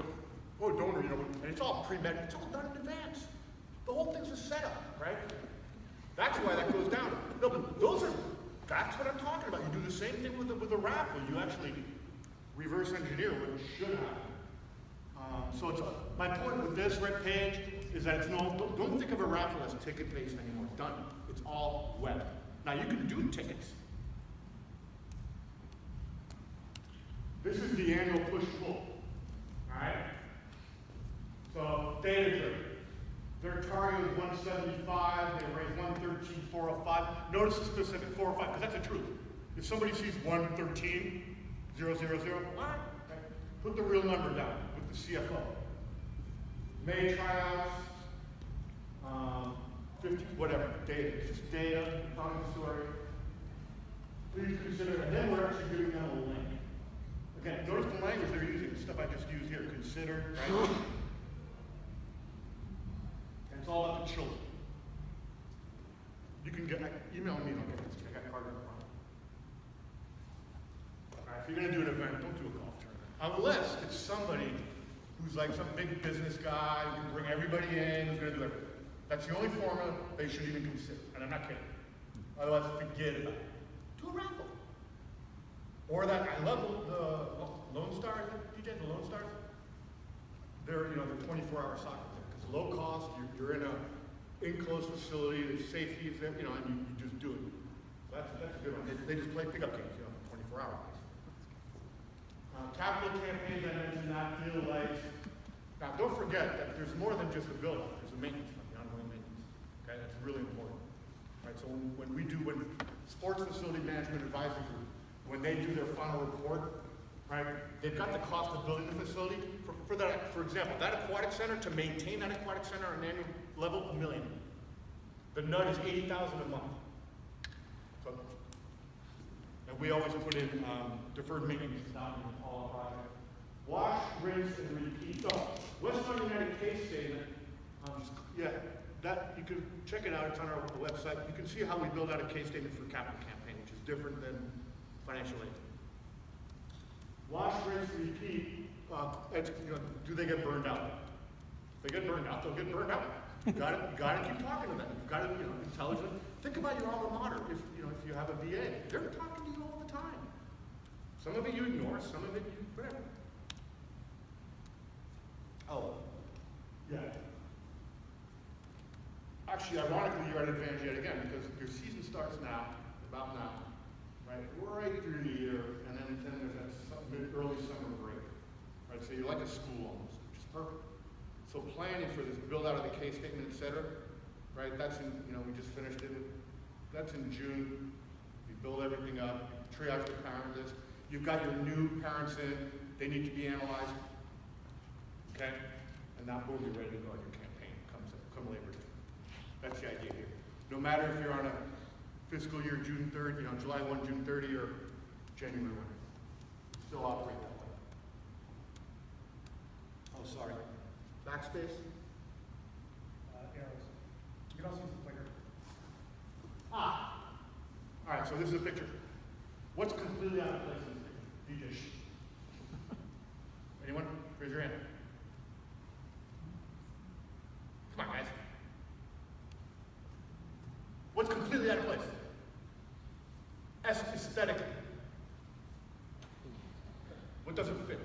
B: oh, donor, and it's all pre-med, it's all done in advance. The whole thing's a setup, right? That's why that goes down. No, but that's what I'm talking about. You do the same thing with the raffle. You actually reverse engineer what should happen. So my point with this red page is that don't think of a raffle as ticket-based anymore. Done. It's all web. Now you can do tickets. This is the annual push-pull. Alright? So data driven. Their target was 175, they raised 113,405. Notice the specific 405, because that's the truth. If somebody sees 113,000, what? Put the real number down. CFO. May tryouts, 50, whatever, data. It's just data, telling the story. Please consider, and then we're actually giving them a link. Again, notice the language they're using, the stuff I just used here. Consider, right? And it's all about the children. You can email me, I'll get this. I got card in front. All right, if you're going to do an event, don't do a golf tournament. Unless it's somebody who's like some big business guy who can bring everybody in, who's going to do everything. That's the only formula they should even consider, and I'm not kidding. Otherwise, forget about it. Do a raffle. Or that, I love the Lone Stars, DJ, the Lone Stars. They're, the 24-hour soccer thing. It's low cost, you're in an enclosed facility, there's safety, and you just do it. So that's a good one. They just play pickup games, for 24 hours. Capital campaigns, I mentioned that, field lights. Now, don't forget that there's more than just the build-up. There's a maintenance fund, the ongoing maintenance. Okay, that's really important. Right, so when Sports Facility Management Advisory Group, when they do their final report, right, they've got the cost of building the facility. For example, that aquatic center, to maintain that aquatic center on an annual level, $1 million. The nut is $80,000 a month. So, and we always put in deferred maintenance, not in all projects. Wash, rinse, and repeat. So, Westmont United case statement, that you can check it out. It's on our website. You can see how we build out a case statement for capital campaign, which is different than financial aid. Wash, rinse, and repeat. Do they get burned out? If they get burned out, they'll get burned out. You gotta keep talking to them. You've got to, intelligently think about your alma mater. If you have a VA, they're talking to you all the time. Some of it you ignore, some of it you whatever. Oh, yeah. Actually, ironically, you're at an advantage yet again because your season starts now, about now, right? Right through the year, and then there's that early summer break, right? So you're like a school almost, which is perfect. So planning for this build out of the case statement, et cetera, right? That's in, we just finished it. That's in June. You build everything up, you triage the parent list. You've got your new parents in. They need to be analyzed. Okay? And now boom, you're ready to go on your campaign come Labor Day. That's the idea here. No matter if you're on a fiscal year June 3rd, July 1, June 30, or January 1. Still operate that way. Oh, sorry. Backspace?
A: Arrows. You can also use the clicker.
B: All right, right, so this is a picture. What's completely out of place in this picture? DJ. Anyone? Raise your hand. Come on, guys. What's completely out of place? Aesthetic. What doesn't fit?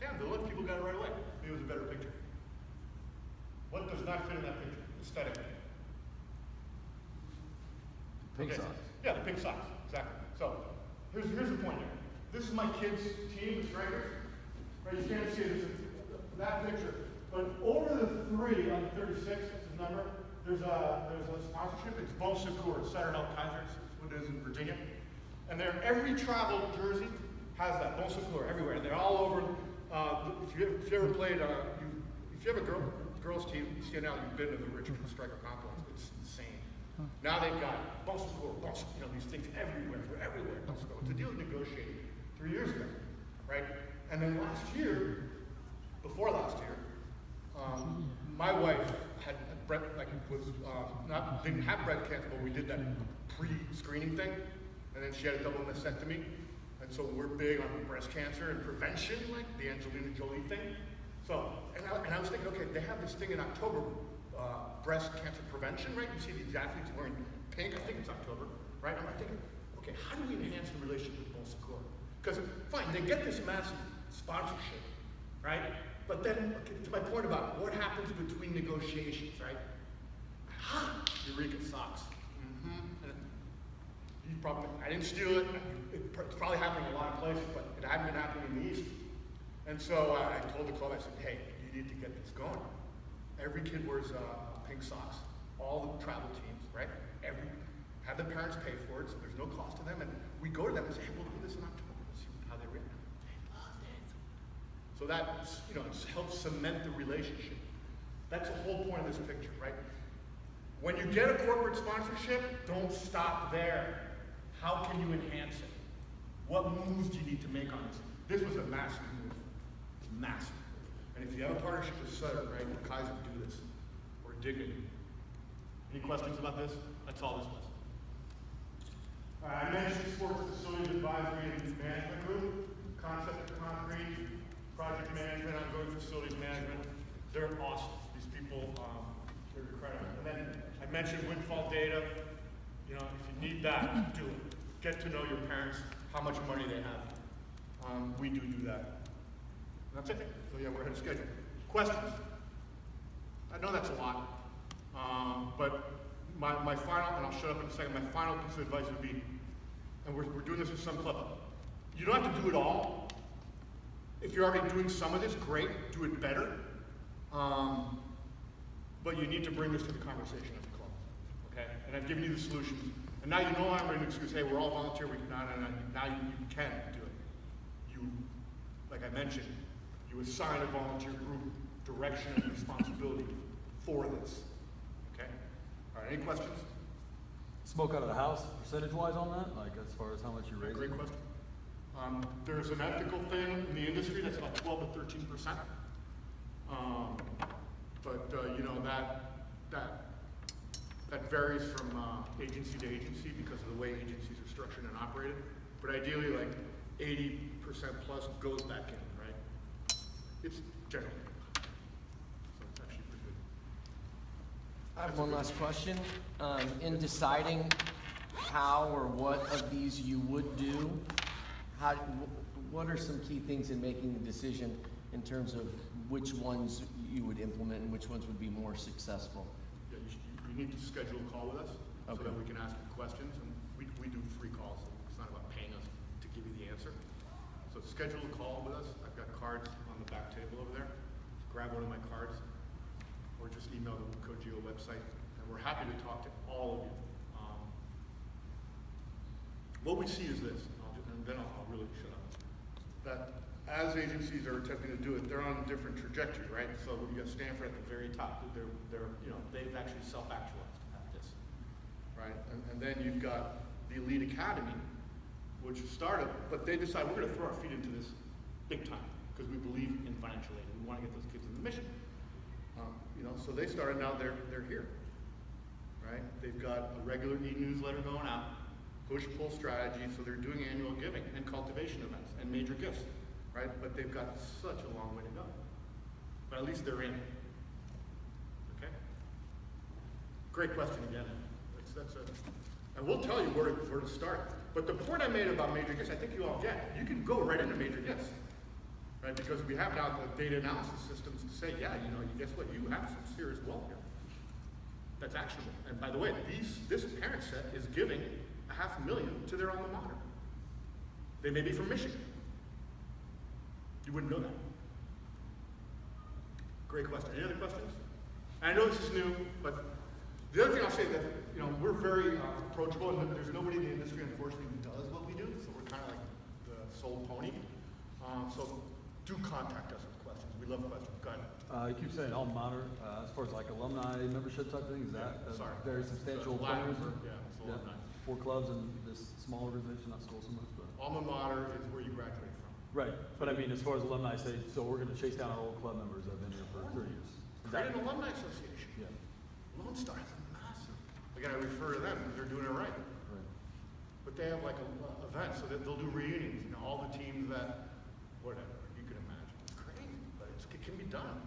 B: Damn, the little people got it right away. Maybe it was a better picture. What does not fit in that picture? Aesthetic.
C: Pink socks.
B: Yeah, the pink socks, exactly. So, here's the point here. This is my kids' team, the strikers. Right, you can't see this, that picture. But over the 3 on the 36, that's his number, there's a sponsorship. It's Bon Secours, Sutter Health Kaiser, that's what it is in Virginia. And every travel jersey has that, Bon Secours, everywhere. And they're all over, if you ever played, if you have a girls team, you stand out, you've been to the Richmond Striker Complex, it's insane. Now they've got Bon Secours, these things everywhere, they're everywhere. It's a deal negotiated 3 years ago, right? And then before last year, my wife had didn't have breast cancer, but we did that pre-screening thing, and then she had a double mastectomy, and so we're big on breast cancer and prevention, like the Angelina Jolie thing. So, and I was thinking, okay, they have this thing in October, breast cancer prevention, right? You see the athletes wearing pink, I think it's October, right? I'm thinking, okay, how do we enhance the relationship with Bon Secours? Because, fine, they get this massive sponsorship, right? But then, to my point about what happens between negotiations, right? Eureka socks. I didn't steal it. It's probably happening in a lot of places, but it hadn't been happening in the East. And so I told the club, I said, hey, you need to get this going. Every kid wears pink socks. All the travel teams, right? Have the parents pay for it, so there's no cost to them. And we go to them and say, hey, we'll do this in October. Let's see how they react. They love it. So that, it helps cement the relationship. That's the whole point of this picture, right? When you get a corporate sponsorship, don't stop there. How can you enhance it? What moves do you need to make on this? This was a massive move. Massive. And if you have a partnership with Sutter, right, Kaiser do this. Or Dignity. Any questions about this? That's all this was. I mentioned Sports Facilities Advisory and Management Group, Concept of Concrete, Project Management, Ongoing Facilities Management. They're awesome. These people, they're incredible. And then I mentioned windfall data. If you need that, do it. Get to know your parents, how much money they have. We do that. And that's it. So yeah, we're ahead of schedule. Questions? I know that's a lot. But my final, and I'll shut up in a second, my final piece of advice would be, and we're doing this with some club, you don't have to do it all. If you're already doing some of this, great, do it better. But you need to bring this to the conversation as a club, okay? And I've given you the solutions. And now you know I'm going to excuse, hey, we're all volunteer, now you can do it. Like I mentioned, you assign a volunteer group direction and responsibility for this, okay? All right, any questions?
E: Smoke out of the house, percentage-wise on that? Like as far as how much you raise?
B: Great question. There's an ethical thing in the industry that's about 12 to 13%. That varies from agency to agency because of the way agencies are structured and operated. But ideally, like 80% plus goes back in, right? It's generally. So it's actually pretty good.
C: I have one last question. In deciding how or what of these you would do, what are some key things in making the decision in terms of which ones you would implement and which ones would be more successful?
B: Yeah, you need to schedule a call with us so that we can ask you questions. And we do free calls. So it's not about paying us to give you the answer. So schedule a call with us. I've got cards on the back table over there. Just grab one of my cards or just email the Cogeo website. And we're happy to talk to all of you. What we see is this, and then I'll really shut up. That as agencies are attempting to do it, they're on a different trajectory, right? So you got Stanford at the very top. They've actually self-actualized at this, right? And then you've got the Elite Academy, which started, but they decided we're going to throw our feet into this big time because we believe in financial aid. We want to get those kids in the mission. So they started. Now they're here. right? They've got a regular e-newsletter going out, push-pull strategy, so they're doing annual giving and cultivation events and major gifts, right? But they've got such a long way to go. But at least they're in. Okay? Great question again. And we'll tell you where to start. But the point I made about major gifts, I think you all get. You can go right into major gifts, right? Because we have now the data analysis systems to say, yeah, guess what? You have some serious wealth here. That's actionable. And by the way, this parent set is giving $500,000 to their alma mater. They may be from Michigan. You wouldn't know that. Great question. Any other questions? I know this is new, but the other thing I'll say that, we're very approachable, and there's nobody in the industry, unfortunately, who does what we do, so we're kind of like the sole pony. So do contact us with questions. We love questions. Go ahead.
E: You keep saying alma mater, as far as like alumni membership type thing, is that a very substantial fundraiser?
B: Yeah, it's alumni.
E: 4 clubs and this small organization, not school so much, but.
B: Alma mater is where you graduate from.
E: Right, but I mean, as far as alumni say, so we're gonna chase down our old club members that have been here for 30 years.
B: Create an alumni association.
E: Yeah.
B: Lone Star is massive. Again, I refer to them because they're doing it right.
E: Right.
B: But they have like an event, so that they'll do reunions. All the teams that, whatever, you can imagine. It's crazy, but it can be done.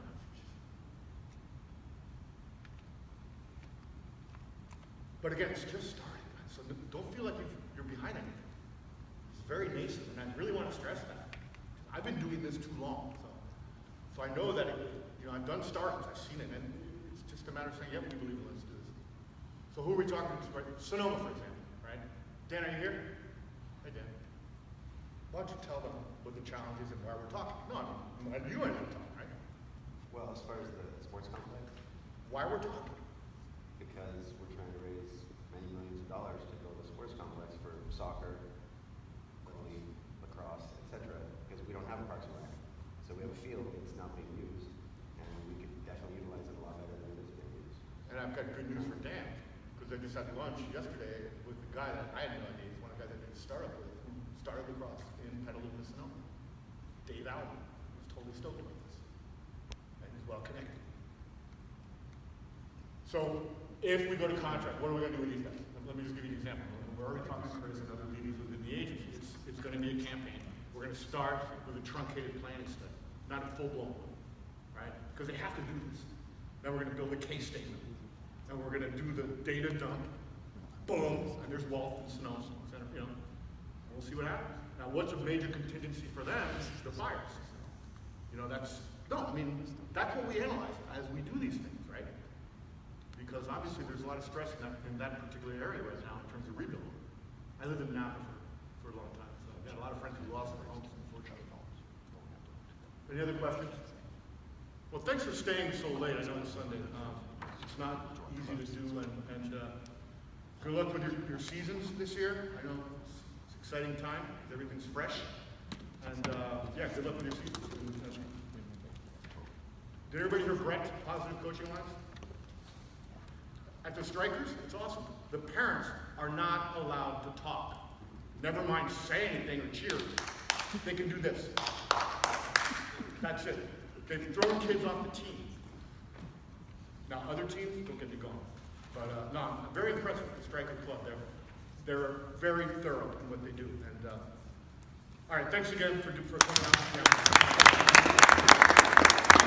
B: But again, it's just starting. So don't feel like you're behind anything. It's very nascent, and I really want to stress that. I've been doing this too long, so I know that I've done startups, I've seen it, and it's just a matter of saying, yep, we believe it, let's do this. So who are we talking to? Right? Sonoma, for example, right? Dan, are you here? Hey, Dan. Why don't you tell them what the challenge is and why we're talking? No, I mean, you and I talk, right?
F: Well, as far as the sports complex,
B: Why we're talking?
F: because we're trying to raise many millions of dollars to build a sports complex for soccer, Little League, lacrosse, etc. Because we don't have a Parks and Rec. So we have a field that's not being used, and we could definitely utilize it a lot better than it is being used.
B: And I've got good news for Dan, because I just had lunch yesterday with the guy that I had no idea, he's one of the guys I did a startup with, who started lacrosse in Petaluma, Sonoma. Dave Allen was totally stoked about this. And he's well connected. So if we go to contract, what are we going to do with these guys? Let me just give you an example. We're already talking to Chris and other leaders within the agency. It's going to be a campaign. We're going to start with a truncated planning study, not a full-blown one, right? Because they have to do this. Then we're going to build a case statement. And we're going to do the data dump. Boom, and there's wealth and snow, and we'll see what happens. Now, what's a major contingency for them is the fires. That's what we analyze as we do these things, right? Because obviously there's a lot of stress in that particular area right now in terms of rebuilding. I lived in Napa for a long time, so I've got a lot of friends who lost their homes, unfortunately. Any other questions? Well, thanks for staying so late. I know it's Sunday. It's not easy to do, and good luck with your seasons this year. I know it's an exciting time. Everything's fresh. And good luck with your seasons. Did everybody hear Brett, positive coaching wise? At the Strikers, it's awesome. The parents are not allowed to talk. Never mind say anything or cheer. They can do this. That's it. They've thrown kids off the team. Now, other teams, don't get me going. But I'm very impressed with the Striker Club. They're very thorough in what they do. And all right, thanks again for coming out. I'm going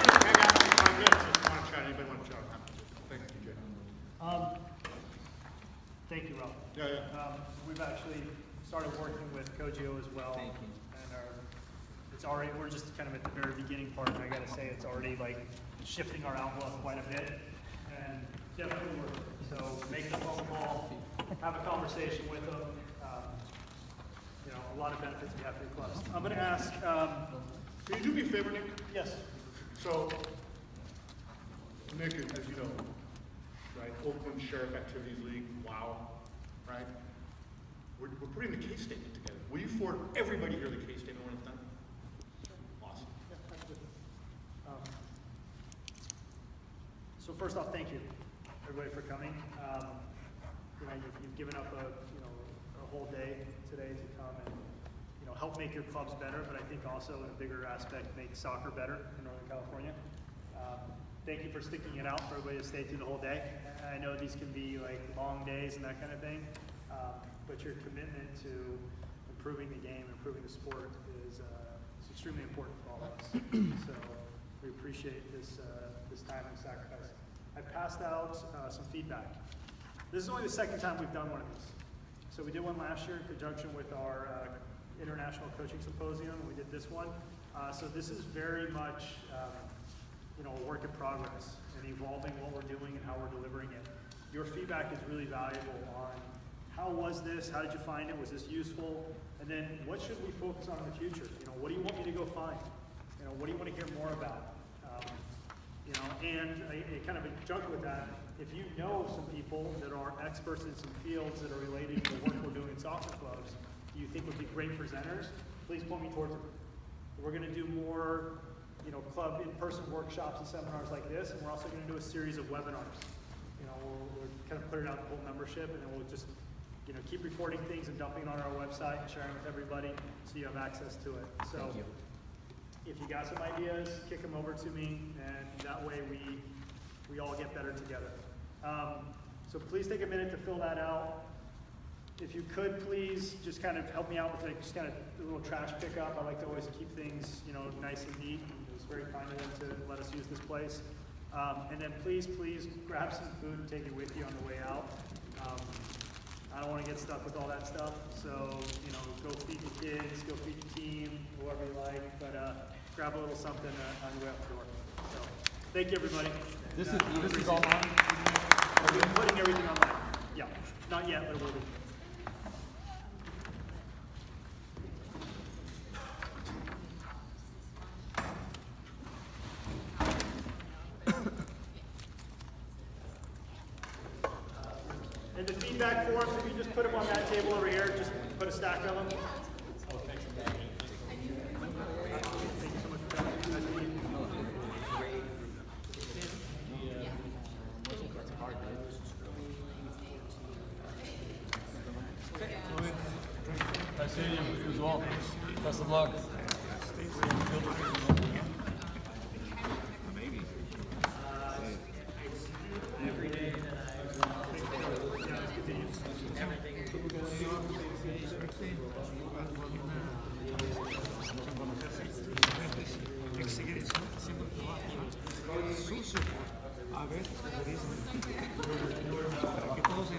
B: to hang out for 5 minutes if you want to chat. Anybody want to chat? Thank you, Jay.
A: Thank you, Rob.
B: Yeah.
A: We've actually started working with Cogeo as well.
C: Thank you.
A: And we're just kind of at the very beginning part, and I gotta say, it's already like shifting our outlook quite a bit, and definitely worth it. So make the phone call, have a conversation with them. A lot of benefits we have for your clubs. I'm gonna ask,
B: Can you do me a favor, Nick?
A: yes,
B: So, Nick, as you know, right, Oakland Sheriff Activities League, wow, right? We're putting the case statement together. Will you forward everybody here the case statement when it's done? Awesome.
A: So first off, thank you, everybody, for coming. You've given up a whole day today to come and help make your clubs better, but I think also in a bigger aspect, make soccer better in Northern California. thank you for sticking it out for everybody to stay through the whole day. I know these can be like long days and that kind of thing, but your commitment to improving the game, improving the sport is it's extremely important for all of us. So we appreciate this time and sacrifice. I passed out some feedback. This is only the second time we've done one of these. So we did one last year in conjunction with our International Coaching Symposium, and we did this one. So this is very much a work in progress and evolving what we're doing and how we're delivering it. Your feedback is really valuable on how was this, how did you find it, was this useful, and then what should we focus on in the future? What do you want me to go find? What do you want to hear more about? And I kind of junk with that. If you know some people that are experts in some fields that are related to the work we're doing in soccer clubs, you think would be great presenters, please point me towards them. We're going to do more, club in-person workshops and seminars like this, and we're also going to do a series of webinars. We're kind of clearing out the whole membership, and then we'll just, keep recording things and dumping it on our website and sharing with everybody so you have access to it. So,
C: Thank you.
A: If you got some ideas, kick them over to me, and that way we all get better together. So please take a minute to fill that out. If you could, please just kind of help me out with just kind of a little trash pickup. I like to always keep things, nice and neat. It was very kind of them to let us use this place. And then please grab some food and take it with you on the way out. I don't want to get stuck with all that stuff. So, go feed the kids, go feed the team, whoever you like. But grab a little something on your way out the door. So, thank you, everybody.
E: This is online?
A: We're putting everything online. Yeah, not yet, but it will be. And the feedback forms, if you just put them on that table over here, just put a stack of them. Thank you so much for coming. Nice to meet you.
E: Nice seeing you as well. Best of luck.
G: A ver, para que todos